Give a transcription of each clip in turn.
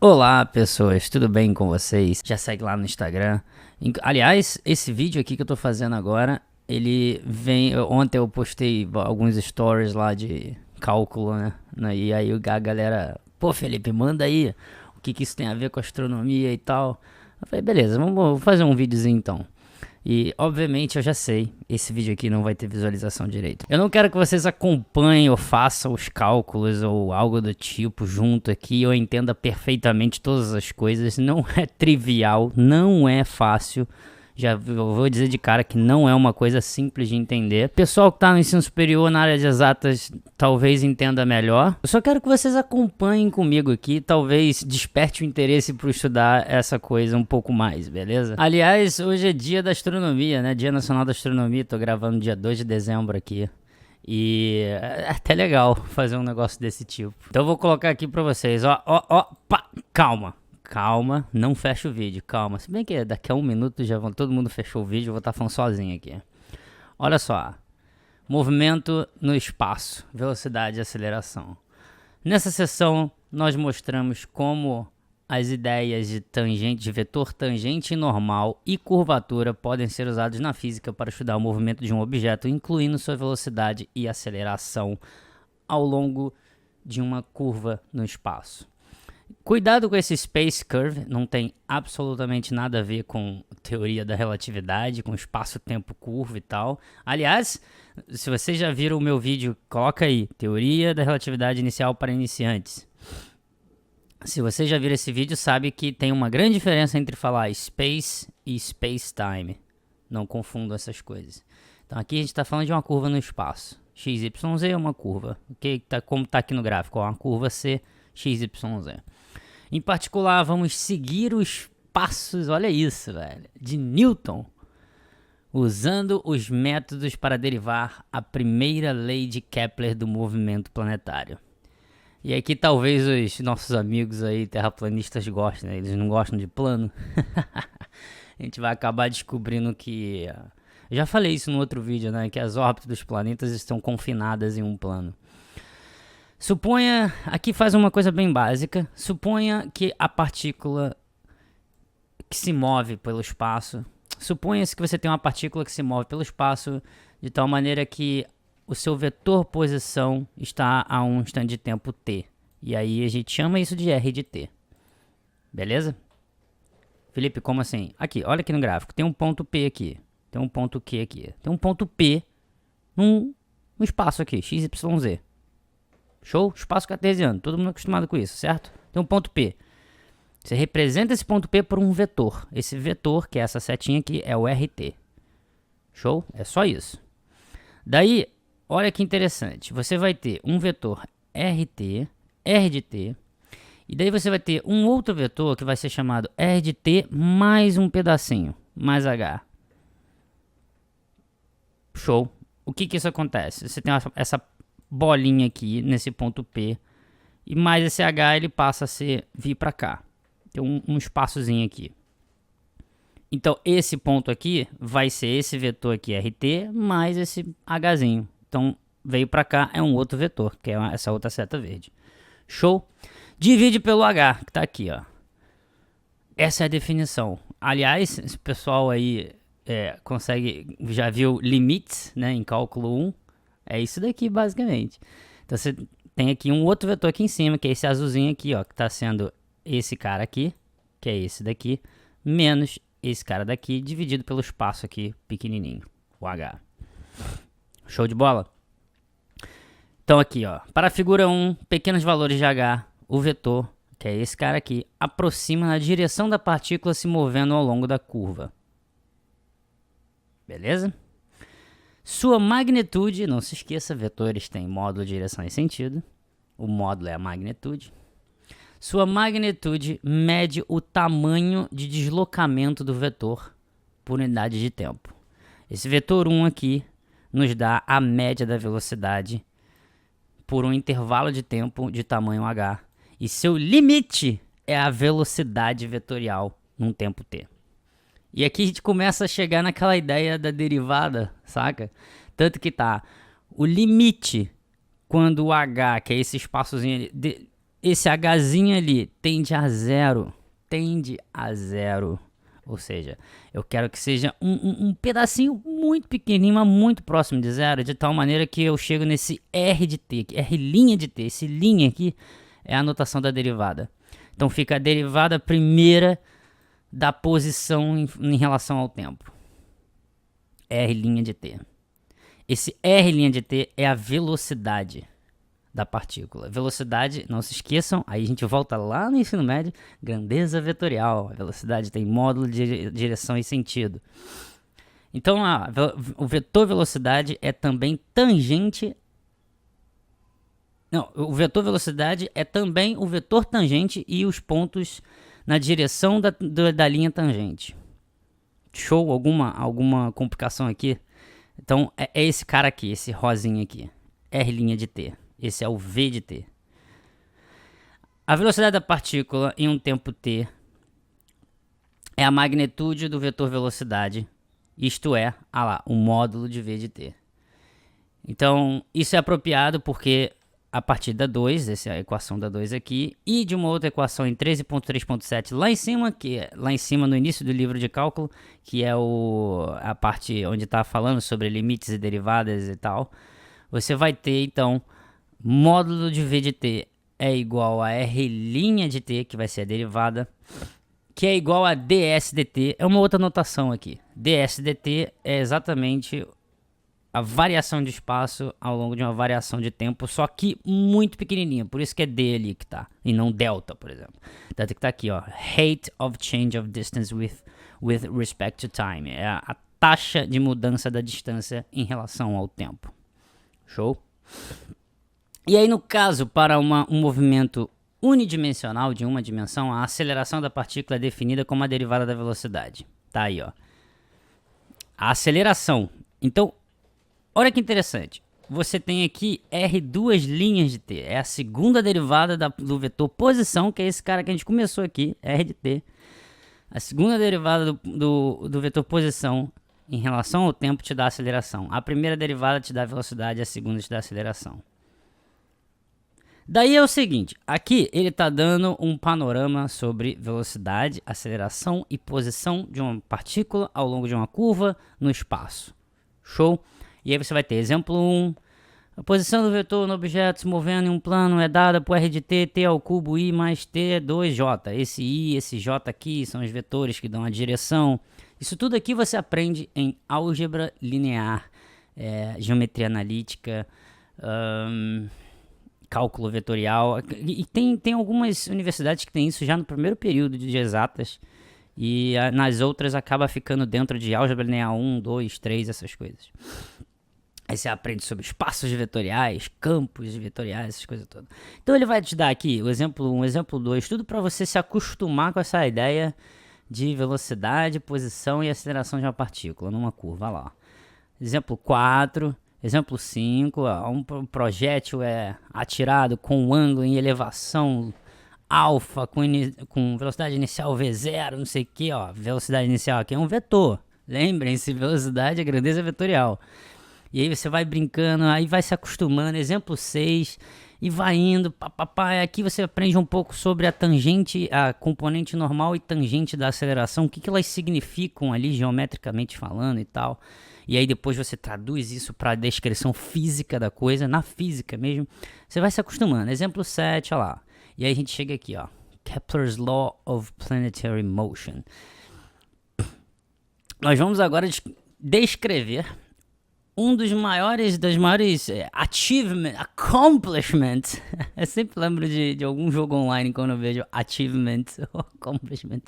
Olá pessoas, tudo bem com vocês? Já segue lá no Instagram. Aliás, esse vídeo aqui que eu tô fazendo agora, ele vem... Ontem eu postei alguns stories lá de cálculo, né? E aí a galera... Pô, Felipe, manda aí o que isso tem a ver com astronomia e tal. Eu falei, beleza, vamos fazer um videozinho então. E, obviamente, eu já sei, esse vídeo aqui não vai ter visualização direito. Eu não quero que vocês acompanhem ou façam os cálculos ou algo do tipo junto aqui. Eu entenda perfeitamente todas as coisas. Não é trivial, não é fácil. Já vou dizer de cara que não é uma coisa simples de entender. Pessoal que está no ensino superior na área de exatas talvez entenda melhor. Eu só quero que vocês acompanhem comigo aqui, talvez desperte o interesse por estudar essa coisa um pouco mais, beleza? Aliás, hoje é dia da astronomia, né? Dia Nacional da Astronomia, tô gravando dia 2 de dezembro aqui. E é até legal fazer um negócio desse tipo. Então eu vou colocar aqui pra vocês, pá, calma. Calma, não fecha o vídeo, calma. Se bem que daqui a 1 minuto já todo mundo fechou o vídeo, eu vou estar falando sozinho aqui. Olha só, movimento no espaço, velocidade e aceleração. Nessa sessão, nós mostramos como as ideias de tangente, de vetor tangente normal e curvatura podem ser usados na física para estudar o movimento de um objeto, incluindo sua velocidade e aceleração ao longo de uma curva no espaço. Cuidado com esse Space Curve, não tem absolutamente nada a ver com teoria da relatividade, com espaço-tempo curvo e tal. Aliás, se vocês já viram o meu vídeo, coloca aí, teoria da relatividade inicial para iniciantes. Se você já viu esse vídeo, sabe que tem uma grande diferença entre falar space e space-time. Não confundam essas coisas. Então aqui a gente está falando de uma curva no espaço. XYZ é uma curva, okay? Como está aqui no gráfico, uma curva C, XYZ. Em particular, vamos seguir os passos, olha isso, velho, de Newton, usando os métodos para derivar a primeira lei de Kepler do movimento planetário. E aqui talvez os nossos amigos aí, terraplanistas, gostem, né? Eles não gostam de plano. A gente vai acabar descobrindo que... Eu já falei isso no outro vídeo, né? Que as órbitas dos planetas estão confinadas em um plano. Suponha, aqui faz uma coisa bem básica, suponha que a partícula que se move pelo espaço, suponha-se que você tem uma partícula que se move pelo espaço de tal maneira que o seu vetor posição está a um instante de tempo t. E aí a gente chama isso de r de t. Beleza? Felipe, como assim? Aqui, olha aqui no gráfico, tem um ponto P aqui, tem um ponto Q aqui, tem um ponto P num espaço aqui, x, y, z. Show? Espaço cartesiano, todo mundo acostumado com isso, certo? Tem um ponto P. Você representa esse ponto P por um vetor. Esse vetor, que é essa setinha aqui, é o RT. Show? É só isso. Daí, olha que interessante. Você vai ter um vetor RT, R de T, e daí você vai ter um outro vetor que vai ser chamado R de T mais um pedacinho, mais H. Show? O que isso acontece? Você tem essa bolinha aqui nesse ponto P e mais esse H ele passa a vir para cá, tem um espaçozinho aqui. Então esse ponto aqui vai ser esse vetor aqui RT mais esse Hzinho, então veio para cá, é um outro vetor, que é essa outra seta verde. Show? Divide pelo H, que tá aqui, ó. Essa é a definição. Aliás, esse pessoal aí consegue, já viu limites, né, em cálculo 1. É isso daqui, basicamente. Então, você tem aqui um outro vetor aqui em cima, que é esse azulzinho aqui, ó, que está sendo esse cara aqui, que é esse daqui, menos esse cara daqui, dividido pelo espaço aqui, pequenininho, o H. Show de bola? Então, aqui, ó, para a figura 1, pequenos valores de H, o vetor, que é esse cara aqui, aproxima na direção da partícula se movendo ao longo da curva. Beleza? Sua magnitude, não se esqueça, vetores têm módulo, direção e sentido. O módulo é a magnitude. Sua magnitude mede o tamanho de deslocamento do vetor por unidade de tempo. Esse vetor 1 aqui nos dá a média da velocidade por um intervalo de tempo de tamanho h. E seu limite é a velocidade vetorial num tempo t. E aqui a gente começa a chegar naquela ideia da derivada, saca? Tanto que tá o limite quando o h, que é esse espaçozinho esse Hzinho ali tende a zero. Tende a zero. Ou seja, eu quero que seja um pedacinho muito pequenininho, mas muito próximo de zero, de tal maneira que eu chego nesse R de t, R' de t. Esse linha aqui é a notação da derivada. Então fica a derivada primeira da posição em relação ao tempo. R' de t. Esse R' de t é a velocidade da partícula. Velocidade, não se esqueçam, aí a gente volta lá no ensino médio, grandeza vetorial. A velocidade tem módulo de direção e sentido. Então, o vetor velocidade é também tangente. Não, o vetor velocidade é também o vetor tangente e os pontos na direção da linha tangente. Show? Alguma complicação aqui? Então, é esse cara aqui, esse rosinho aqui. R' de t. Esse é o V de t. A velocidade da partícula em um tempo t é a magnitude do vetor velocidade, isto é, o módulo de V de t. Então, isso é apropriado porque a partir da 2, essa é a equação da 2 aqui, e de uma outra equação em 13.3.7 lá em cima, lá em cima no início do livro de cálculo, que é a parte onde está falando sobre limites e derivadas e tal, você vai ter então módulo de V de t é igual a R' de t, que vai ser a derivada, que é igual a ds dt. É uma outra notação aqui. Ds dt é exatamente a variação de espaço ao longo de uma variação de tempo, só que muito pequenininha. Por isso que é d ali que tá, e não delta, por exemplo. Delta que tá aqui, ó. Rate of change of distance with respect to time. É a taxa de mudança da distância em relação ao tempo. Show? E aí, no caso, para um movimento unidimensional de uma dimensão, a aceleração da partícula é definida como a derivada da velocidade. Tá aí, ó. A aceleração. Então, olha que interessante. Você tem aqui R duas linhas de t. É a segunda derivada do vetor posição, que é esse cara que a gente começou aqui, R de t. A segunda derivada do vetor posição em relação ao tempo te dá aceleração. A primeira derivada te dá velocidade, a segunda te dá aceleração. Daí é o seguinte, aqui ele está dando um panorama sobre velocidade, aceleração e posição de uma partícula ao longo de uma curva no espaço. Show? E aí você vai ter exemplo 1, a posição do vetor no objeto se movendo em um plano é dada por R de t, t ao cubo i mais t 2j. Esse i, esse j aqui são os vetores que dão a direção. Isso tudo aqui você aprende em álgebra linear, geometria analítica, cálculo vetorial, e tem algumas universidades que tem isso já no primeiro período de exatas, e nas outras acaba ficando dentro de álgebra linear 1, 2, 3, essas coisas. Aí você aprende sobre espaços vetoriais, campos vetoriais, essas coisas todas. Então ele vai te dar aqui o exemplo 1, exemplo 2, tudo para você se acostumar com essa ideia de velocidade, posição e aceleração de uma partícula numa curva, olha lá. Exemplo 4... Exemplo 5, um projétil é atirado com um ângulo em elevação alfa, com velocidade inicial V0, não sei o que, ó. Velocidade inicial aqui é um vetor. Lembrem-se, velocidade é grandeza vetorial. E aí você vai brincando, aí vai se acostumando. Exemplo 6, e vai indo, papapá. Aqui você aprende um pouco sobre a tangente, a componente normal e tangente da aceleração, o que elas significam ali geometricamente falando e tal. E aí depois você traduz isso para a descrição física da coisa, na física mesmo. Você vai se acostumando. Exemplo 7, olha lá. E aí a gente chega aqui, ó. Kepler's Law of Planetary Motion. Nós vamos agora descrever um dos maiores accomplishment. Eu sempre lembro de algum jogo online quando eu vejo achievement ou accomplishment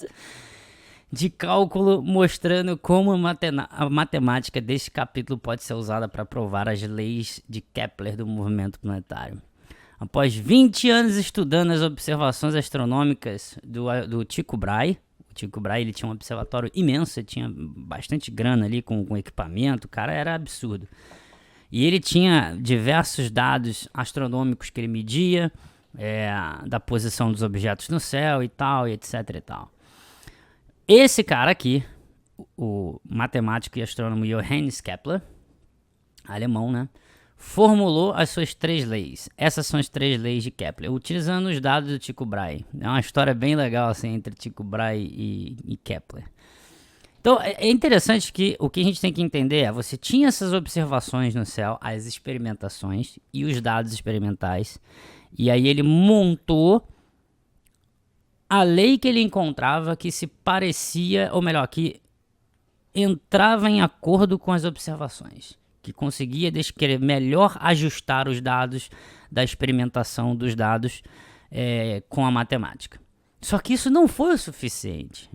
de cálculo, mostrando como a matemática deste capítulo pode ser usada para provar as leis de Kepler do movimento planetário. Após 20 anos estudando as observações astronômicas do Tycho Brahe, o Tycho Brahe ele tinha um observatório imenso, ele tinha bastante grana ali com equipamento, o cara era absurdo. E ele tinha diversos dados astronômicos que ele media, da posição dos objetos no céu e tal, e etc e tal. Esse cara aqui, o matemático e astrônomo Johannes Kepler, alemão, né? formulou as suas 3 leis. Essas são as 3 leis de Kepler, utilizando os dados do Tycho Brahe. É uma história bem legal assim, entre Tycho Brahe e Kepler. Então, é interessante que o que a gente tem que entender é, você tinha essas observações no céu, as experimentações e os dados experimentais, e aí ele montou a lei que ele encontrava que se parecia, ou melhor, que entrava em acordo com as observações, que conseguia melhor ajustar os dados da experimentação dos dados com a matemática. Só que isso não foi o suficiente.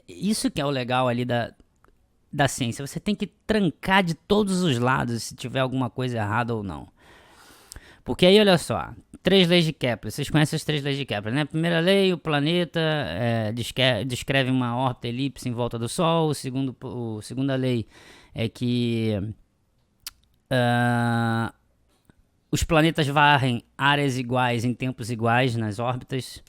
Isso que é o legal ali da ciência. Você tem que trancar de todos os lados se tiver alguma coisa errada ou não. Porque aí, olha só, 3 leis de Kepler. Vocês conhecem as 3 leis de Kepler, né? Primeira lei, o planeta descreve uma órbita elipse em volta do Sol. Segunda lei é que os planetas varrem áreas iguais em tempos iguais nas órbitas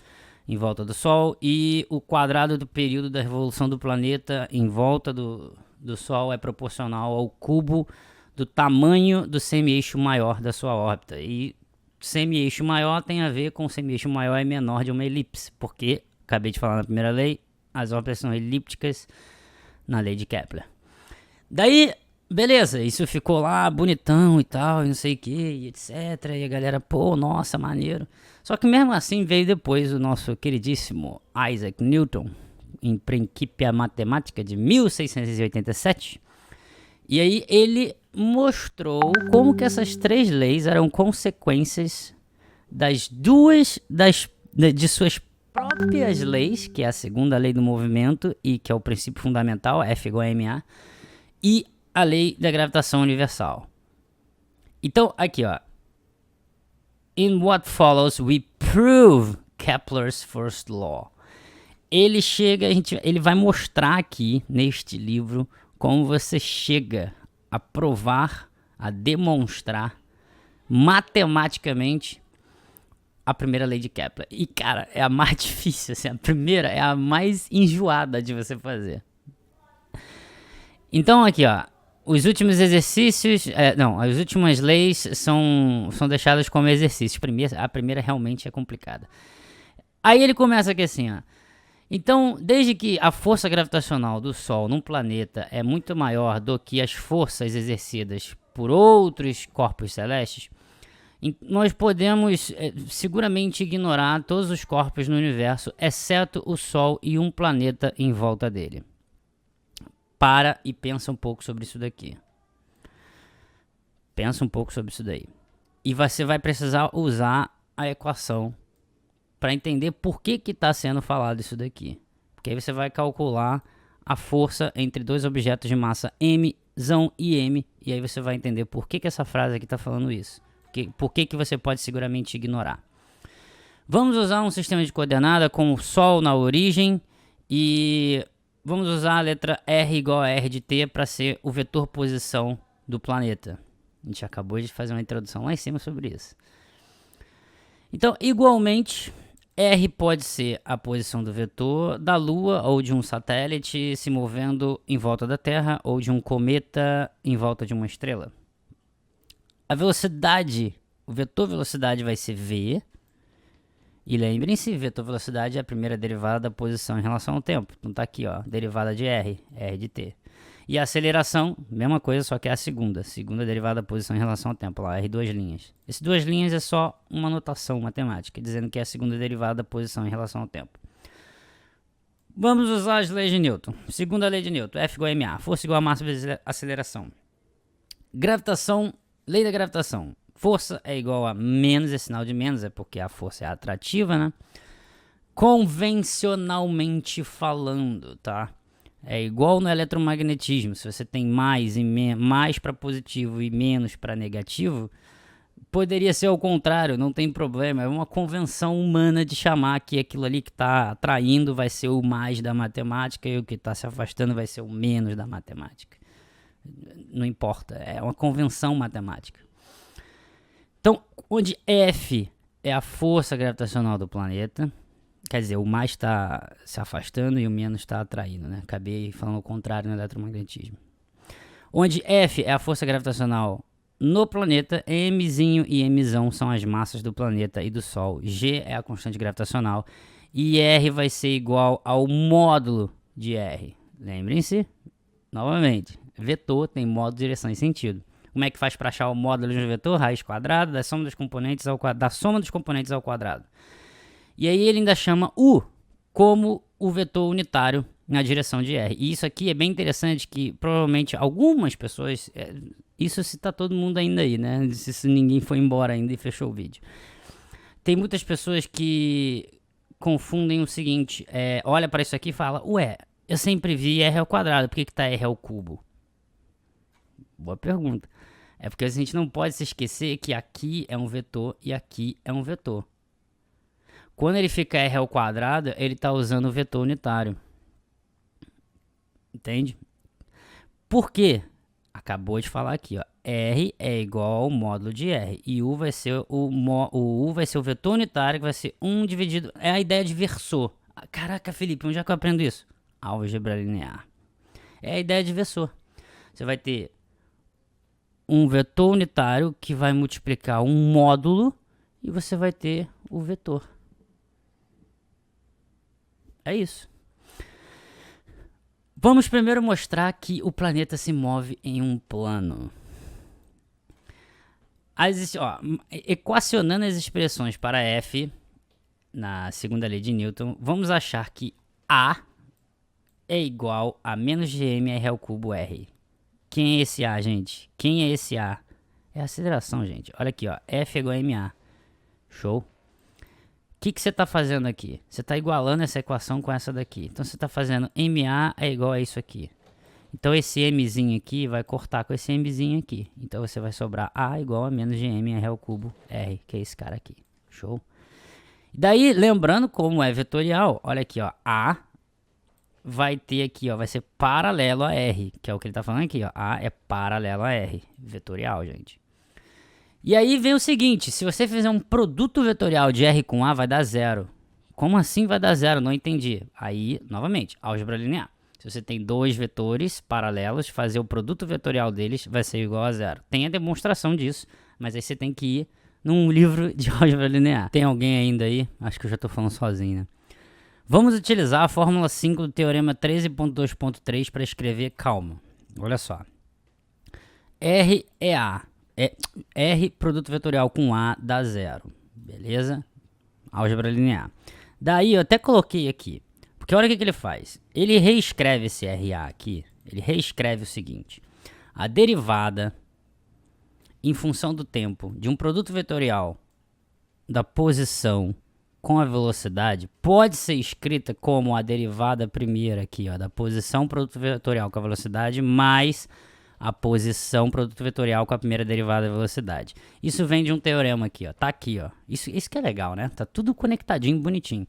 em volta do Sol. E o quadrado do período da revolução do planeta em volta do Sol é proporcional ao cubo do tamanho do semi-eixo maior da sua órbita. E semi-eixo maior tem a ver com semi-eixo maior e menor de uma elipse, porque, acabei de falar na primeira lei, as órbitas são elípticas na lei de Kepler. Daí, beleza, isso ficou lá bonitão e tal, e não sei o que, etc. E a galera, pô, nossa, maneiro. Só que mesmo assim veio depois o nosso queridíssimo Isaac Newton, em Principia Mathematica de 1687. E aí ele mostrou como que essas 3 leis eram consequências de suas próprias leis, que é a segunda lei do movimento e que é o princípio fundamental, F igual a ma, e a lei da gravitação universal. Então, aqui ó, in what follows we prove Kepler's first law. Ele vai mostrar aqui neste livro como você chega a provar, a demonstrar matematicamente a primeira lei de Kepler. E, cara, é a mais difícil, assim, a primeira é a mais enjoada de você fazer. Então, aqui, ó, os últimos exercícios, as últimas leis são deixadas como exercícios. A primeira realmente é complicada. Aí ele começa aqui assim, ó. Então, desde que a força gravitacional do Sol num planeta é muito maior do que as forças exercidas por outros corpos celestes, nós podemos seguramente ignorar todos os corpos no universo, exceto o Sol e um planeta em volta dele. Para e pensa um pouco sobre isso daqui. Pensa um pouco sobre isso daí. E você vai precisar usar a equação para entender por que está sendo falado isso daqui. Porque aí você vai calcular a força entre dois objetos de massa m e m, e aí você vai entender por que essa frase aqui está falando isso. Por que você pode seguramente ignorar. Vamos usar um sistema de coordenada com o Sol na origem e vamos usar a letra R igual a R de t para ser o vetor posição do planeta. A gente acabou de fazer uma introdução lá em cima sobre isso. Então, igualmente, R pode ser a posição do vetor da Lua ou de um satélite se movendo em volta da Terra ou de um cometa em volta de uma estrela. A velocidade, o vetor velocidade vai ser V. E lembrem-se, vetor velocidade é a primeira derivada da posição em relação ao tempo. Então tá aqui, ó, derivada de R, R de t. E a aceleração, mesma coisa, só que é a segunda derivada da posição em relação ao tempo, lá, R duas linhas. Esse duas linhas é só uma notação matemática, dizendo que é a segunda derivada da posição em relação ao tempo. Vamos usar as leis de Newton. Segunda lei de Newton, F igual a ma, força igual a massa vezes aceleração. Gravitação, lei da gravitação. Força é igual a menos, esse sinal de menos é porque a força é atrativa, né? Convencionalmente falando, tá? É igual no eletromagnetismo, se você tem mais para positivo e menos para negativo, poderia ser ao contrário, não tem problema. É uma convenção humana de chamar que aquilo ali que está atraindo vai ser o mais da matemática e o que está se afastando vai ser o menos da matemática. Não importa, é uma convenção matemática. Então, onde F é a força gravitacional do planeta, quer dizer, o mais está se afastando e o menos está atraindo, né? Acabei falando o contrário no eletromagnetismo. Onde F é a força gravitacional no planeta, mzinho e mzão são as massas do planeta e do Sol. G é a constante gravitacional. E R vai ser igual ao módulo de R. Lembrem-se, novamente, vetor tem módulo, direção e sentido. Como é que faz para achar o módulo de um vetor? Raiz quadrada da soma dos componentes ao quadrado. Da soma dos componentes ao quadrado. E aí ele ainda chama U como o vetor unitário na direção de R. E isso aqui é bem interessante que provavelmente algumas pessoas... isso se tá todo mundo ainda aí, né? Se ninguém foi embora ainda e fechou o vídeo. Tem muitas pessoas que confundem o seguinte. Olha para isso aqui e fala, ué, eu sempre vi R ao quadrado, por que tá R ao cubo? Boa pergunta. É porque a gente não pode se esquecer que aqui é um vetor e aqui é um vetor. Quando ele fica R ao quadrado, ele está usando o vetor unitário. Entende? Por quê? Acabou de falar aqui, ó. R é igual ao módulo de R. E U vai ser U vai ser o vetor unitário, que vai ser 1 dividido... É a ideia de versor. Caraca, Felipe, onde é que eu aprendo isso? Álgebra linear. É a ideia de versor. Você vai ter um vetor unitário que vai multiplicar um módulo e você vai ter o vetor. É isso. Vamos primeiro mostrar que o planeta se move em um plano. Equacionando as expressões para F, na segunda lei de Newton, vamos achar que A é igual a menos gm/r ao cubo r. Quem é esse A, gente? Quem é esse A? É a aceleração, gente. Olha aqui, ó. F igual a ma. Show? O que você está fazendo aqui? Você está igualando essa equação com essa daqui. Então você está fazendo ma é igual a isso aqui. Então esse mzinho aqui vai cortar com esse mzinho aqui. Então você vai sobrar a igual a menos gm/r ao cubo r, que é esse cara aqui. Show? E daí, lembrando como é vetorial, olha aqui, ó. A vai ter aqui, ó, vai ser paralelo a R, que é o que ele tá falando aqui, ó. A é paralelo a R, vetorial, gente. E aí vem o seguinte, se você fizer um produto vetorial de R com A, vai dar zero. Como assim vai dar zero? Não entendi. Aí, novamente, álgebra linear. Se você tem dois vetores paralelos, fazer o produto vetorial deles vai ser igual a zero. Tem a demonstração disso, mas aí você tem que ir num livro de álgebra linear. Tem alguém ainda aí? Acho que eu já tô falando sozinho, né? Vamos utilizar a fórmula 5 do teorema 13.2.3 para escrever calma. Olha só. R é A. R, produto vetorial com A, dá zero. Beleza? Álgebra linear. Daí eu até coloquei aqui. Porque olha o que ele faz. Ele reescreve esse RA aqui. Ele reescreve o seguinte. A derivada em função do tempo de um produto vetorial da posição com a velocidade pode ser escrita como a derivada primeira aqui, ó, da posição produto vetorial com a velocidade mais a posição produto vetorial com a primeira derivada da velocidade. Isso vem de um teorema aqui, ó. Tá aqui, ó. Isso que é legal, né? Tá tudo conectadinho, bonitinho.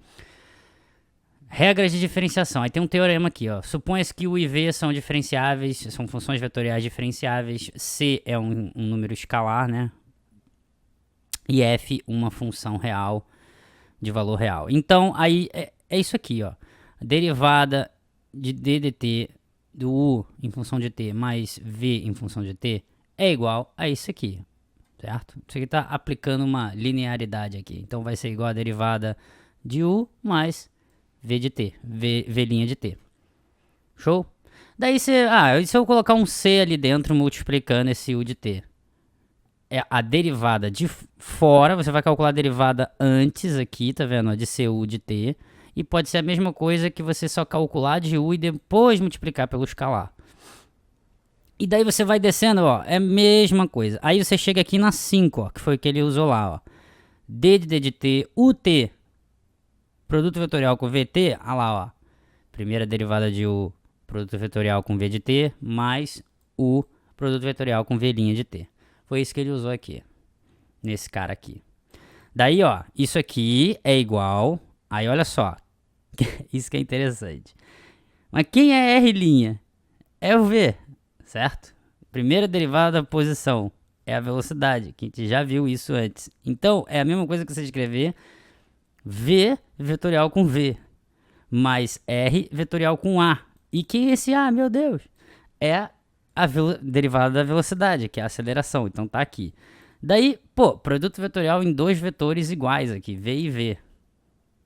Regras de diferenciação. Aí tem um teorema aqui, ó. Supõe-se que U e V são diferenciáveis, são funções vetoriais diferenciáveis. C é um número escalar, né? E F uma função real de valor real. Então, aí é isso aqui, ó. A derivada de d dt do U em função de t mais V em função de t é igual a isso aqui, certo? Isso aqui está aplicando uma linearidade aqui. Então, vai ser igual a derivada de U mais V de t, V' de t. Show? Daí você... e se eu colocar um C ali dentro multiplicando esse U de t? É a derivada de fora, você vai calcular a derivada antes aqui, tá vendo? De CU de t. E pode ser a mesma coisa que você só calcular de U e depois multiplicar pelo escalar. E daí você vai descendo, ó, é a mesma coisa. Aí você chega aqui na 5, ó, que foi o que ele usou lá, ó. D de D de t, UT, produto vetorial com VT, olha lá, ó. Primeira derivada de U, produto vetorial com V de t, mais U, produto vetorial com V' de t. Foi isso que ele usou aqui, nesse cara aqui. Daí, ó, isso aqui é igual... Aí, olha só, isso que é interessante. Mas quem é R'? É o V, certo? Primeira derivada da posição é a velocidade, que a gente já viu isso antes. Então, é a mesma coisa que você escrever V vetorial com V, mais R vetorial com A. E quem é esse A, meu Deus? É a derivada da velocidade, que é a aceleração. Então tá aqui. Daí, pô, produto vetorial em dois vetores iguais aqui, V e V,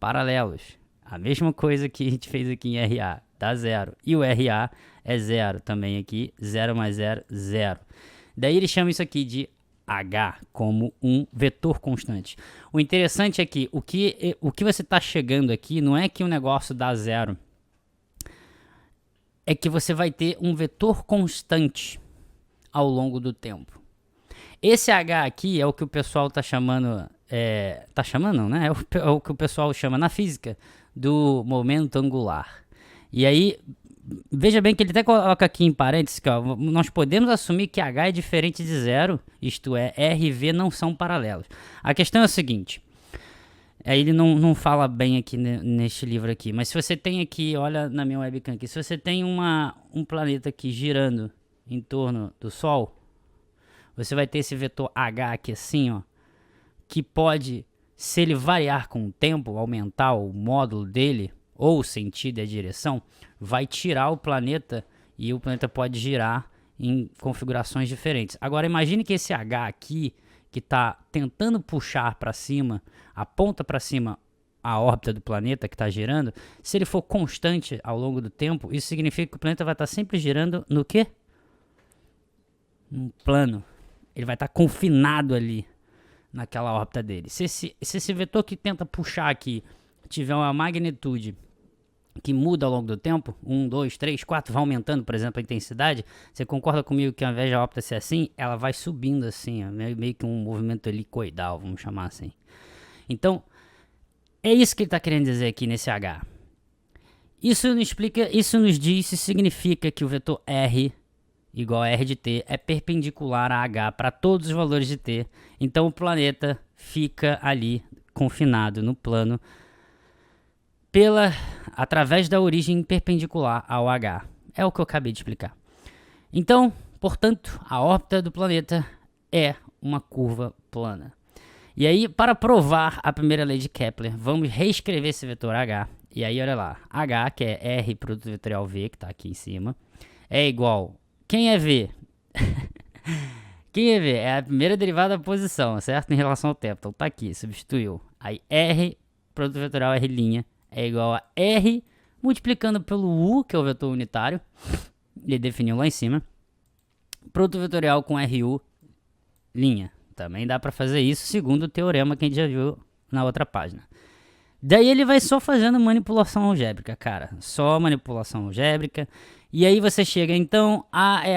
paralelos. A mesma coisa que a gente fez aqui em RA, dá zero. E o RA é zero também aqui, 0 mais 0, 0. Daí ele chama isso aqui de H, como um vetor constante. O interessante é que o que você está chegando aqui não é que o negócio dá zero, é que você vai ter um vetor constante ao longo do tempo. Esse H aqui é o que o pessoal tá chamando, tá chamando não, né? É o que o pessoal chama na física do momento angular. E aí, veja bem que ele até coloca aqui em parênteses que ó, nós podemos assumir que H é diferente de zero, isto é, R e V não são paralelos. A questão é a seguinte, aí ele não fala bem aqui neste livro aqui, mas se você tem aqui, olha na minha webcam aqui, se você tem um planeta aqui girando em torno do Sol, você vai ter esse vetor H aqui assim, ó, que pode, se ele variar com o tempo, aumentar o módulo dele, ou o sentido e a direção, vai tirar o planeta e o planeta pode girar em configurações diferentes. Agora imagine que esse H aqui, que está tentando puxar para cima, aponta para cima a órbita do planeta que está girando, se ele for constante ao longo do tempo, isso significa que o planeta vai estar sempre girando no quê? Num plano. Ele vai estar confinado ali naquela órbita dele. Se esse vetor que tenta puxar aqui tiver uma magnitude que muda ao longo do tempo, 1, 2, 3, 4, vai aumentando, por exemplo, a intensidade, você concorda comigo que ao invés da órbita ser assim, ela vai subindo assim, ó, meio que um movimento helicoidal, vamos chamar assim. Então, é isso que ele está querendo dizer aqui nesse H. Isso nos diz se significa que o vetor R igual a R de t é perpendicular a H para todos os valores de t. Então o planeta fica ali confinado no plano através da origem perpendicular ao H. É o que eu acabei de explicar. Então, portanto, a órbita do planeta é uma curva plana. E aí, para provar a primeira lei de Kepler, vamos reescrever esse vetor H. E aí, olha lá, H, que é R produto vetorial V, que está aqui em cima, é igual... Quem é V? Quem é V? É a primeira derivada da posição, certo? Em relação ao tempo. Então tá aqui, substituiu. Aí R, produto vetorial R' é igual a R multiplicando pelo U, que é o vetor unitário. Ele definiu lá em cima. Produto vetorial com RU, linha. Também dá pra fazer isso segundo o teorema que a gente já viu na outra página. Daí ele vai só fazendo manipulação algébrica, cara. Só manipulação algébrica. E aí você chega, então,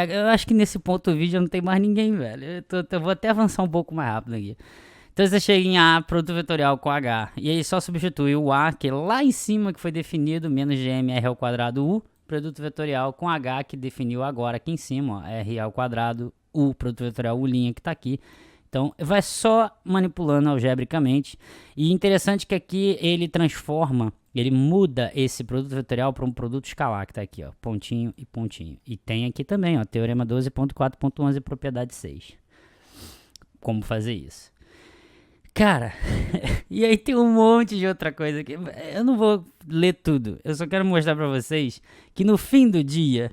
eu acho que nesse ponto do vídeo não tem mais ninguém, velho. Eu vou até avançar um pouco mais rápido aqui. Então você chega em A, produto vetorial com H. E aí só substitui o A, que é lá em cima que foi definido, menos GMR ao quadrado U, produto vetorial com H, que definiu agora aqui em cima, ó, R ao quadrado, U, produto vetorial U', que tá aqui. Então, vai só manipulando algebricamente. E interessante que aqui ele transforma, ele muda esse produto vetorial para um produto escalar, que está aqui, ó, pontinho e pontinho. E tem aqui também, ó, teorema 12.4.11, propriedade 6. Como fazer isso. Cara, e aí tem um monte de outra coisa aqui. Eu não vou ler tudo, eu só quero mostrar para vocês que no fim do dia,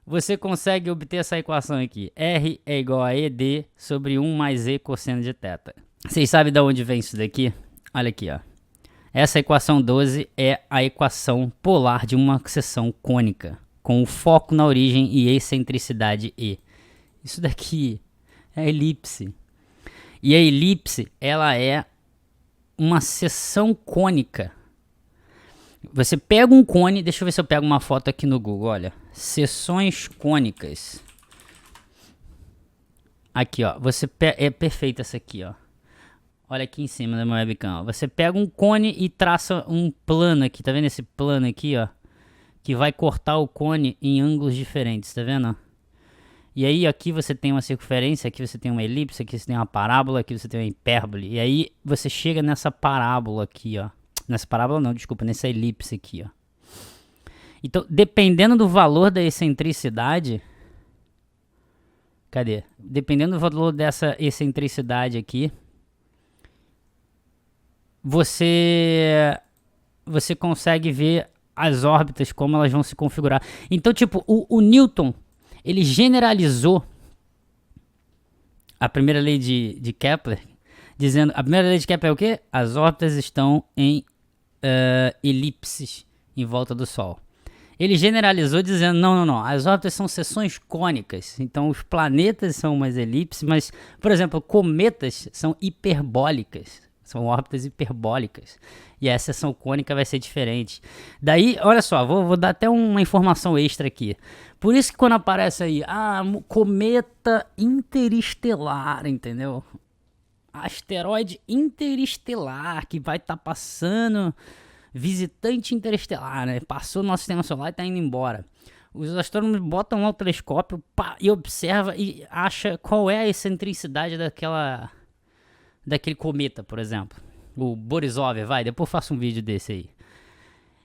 você consegue obter essa equação aqui. R é igual a ED sobre 1 mais E cosseno de θ. Vocês sabem de onde vem isso daqui? Olha aqui, ó. Essa equação 12 é a equação polar de uma seção cônica, com o foco na origem e excentricidade E. Isso daqui é a elipse. E a elipse, ela é uma seção cônica. Você pega um cone, deixa eu ver se eu pego uma foto aqui no Google, olha. Seções cônicas. Aqui, ó. É perfeita essa aqui, ó. Olha aqui em cima da minha webcam, ó. Você pega um cone e traça um plano aqui, tá vendo esse plano aqui, ó? Que vai cortar o cone em ângulos diferentes, tá vendo? E aí aqui você tem uma circunferência, aqui você tem uma elipse, aqui você tem uma parábola, aqui você tem uma hipérbole. E aí você chega nessa parábola aqui, ó. Nessa parábola não, desculpa, nessa elipse aqui, ó. Então, dependendo do valor da excentricidade... Cadê? Dependendo do valor dessa excentricidade aqui... Você consegue ver as órbitas, como elas vão se configurar. Então, tipo, o Newton, Ele generalizou a primeira lei de Kepler, dizendo... A primeira lei de Kepler é o quê? As órbitas estão em elipses em volta do Sol. Ele generalizou dizendo, não, as órbitas são seções cônicas, então os planetas são umas elipses, mas, por exemplo, cometas são hiperbólicas, são órbitas hiperbólicas, e a seção cônica vai ser diferente. Daí, olha só, vou dar até uma informação extra aqui. Por isso que quando aparece aí, cometa interestelar, entendeu? Asteroide interestelar que vai estar passando... Visitante interestelar, né? Passou no nosso sistema solar e tá indo embora. Os astrônomos botam lá o telescópio e observa e acha qual é a excentricidade daquele cometa, por exemplo. O Borisov, depois faço um vídeo desse aí.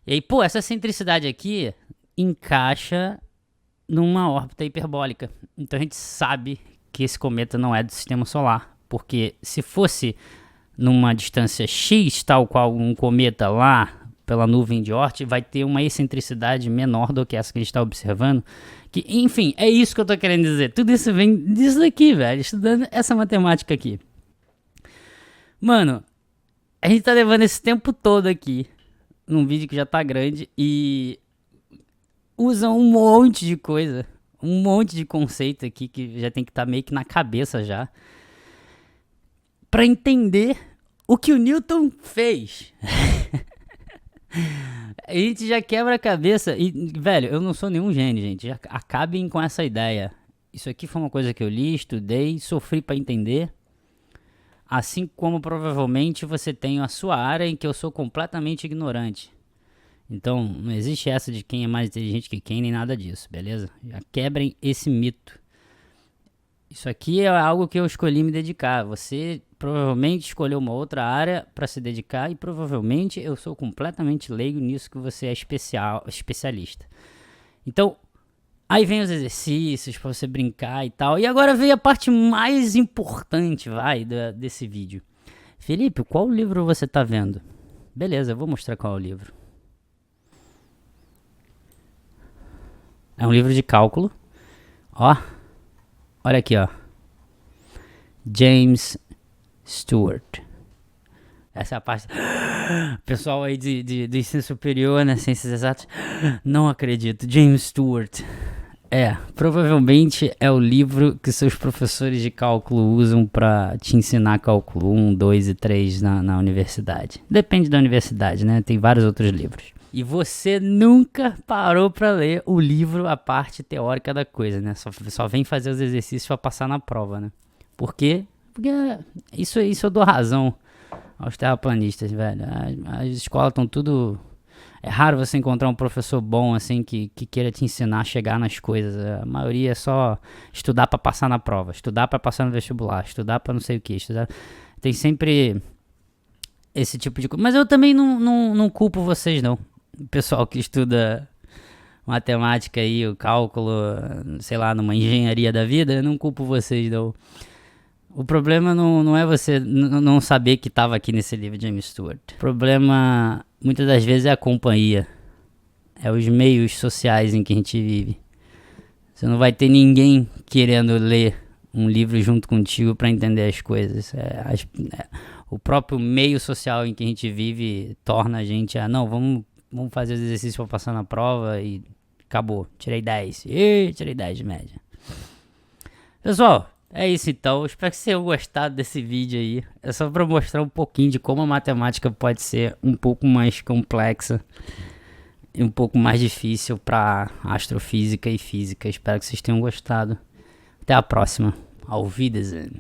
E aí, essa excentricidade aqui encaixa numa órbita hiperbólica. Então a gente sabe que esse cometa não é do sistema solar. Porque se fosse numa distância X, tal qual um cometa lá pela nuvem de Oort, vai ter uma excentricidade menor do que essa que a gente está observando. Que, enfim, é isso que eu tô querendo dizer. Tudo isso vem disso daqui, velho. Estudando essa matemática aqui. Mano, a gente tá levando esse tempo todo aqui num vídeo que já tá grande e usa um monte de coisa, um monte de conceito aqui que já tem que estar meio que na cabeça já, pra entender o que o Newton fez. A gente já quebra a cabeça e, velho, eu não sou nenhum gênio, gente. Já acabem com essa ideia. Isso aqui foi uma coisa que eu li, estudei, sofri pra entender. Assim como provavelmente você tem a sua área em que eu sou completamente ignorante. Então, não existe essa de quem é mais inteligente que quem, nem nada disso, beleza? Já quebrem esse mito. Isso aqui é algo que eu escolhi me dedicar. Você provavelmente escolheu uma outra área para se dedicar e provavelmente eu sou completamente leigo nisso que você é especialista. Então, aí vem os exercícios para você brincar e tal. E agora vem a parte mais importante, desse vídeo. Felipe, qual livro você tá vendo? Beleza, eu vou mostrar qual é o livro. É um livro de cálculo. Olha aqui, James Stewart. Essa é a parte... Pessoal aí do ensino superior, né? Ciências exatas. Não acredito. James Stewart. Provavelmente é o livro que seus professores de cálculo usam pra te ensinar cálculo 1, 2 e 3 na universidade. Depende da universidade, né? Tem vários outros livros. E você nunca parou pra ler o livro, a parte teórica da coisa, né? Só vem fazer os exercícios pra passar na prova, né? Por quê? Porque isso eu dou razão aos terraplanistas, velho. As escolas estão tudo... É raro você encontrar um professor bom, assim, que queira te ensinar a chegar nas coisas. A maioria é só estudar pra passar na prova, estudar pra passar no vestibular, estudar pra não sei o que, estudar... Tem sempre esse tipo de coisa. Mas eu também não culpo vocês, não. O pessoal que estuda matemática aí, o cálculo, sei lá, numa engenharia da vida, eu não culpo vocês, não. O problema não é você não saber que estava aqui nesse livro de James Stewart. O problema, muitas das vezes, é a companhia. É os meios sociais em que a gente vive. Você não vai ter ninguém querendo ler um livro junto contigo para entender as coisas. O próprio meio social em que a gente vive torna a gente vamos fazer os exercícios para passar na prova e acabou. Tirei 10. Tirei 10 de média. Pessoal, é isso então. Espero que vocês tenham gostado desse vídeo aí. É só para mostrar um pouquinho de como a matemática pode ser um pouco mais complexa e um pouco mais difícil para astrofísica e física. Espero que vocês tenham gostado. Até a próxima. Auf Wiedersehen.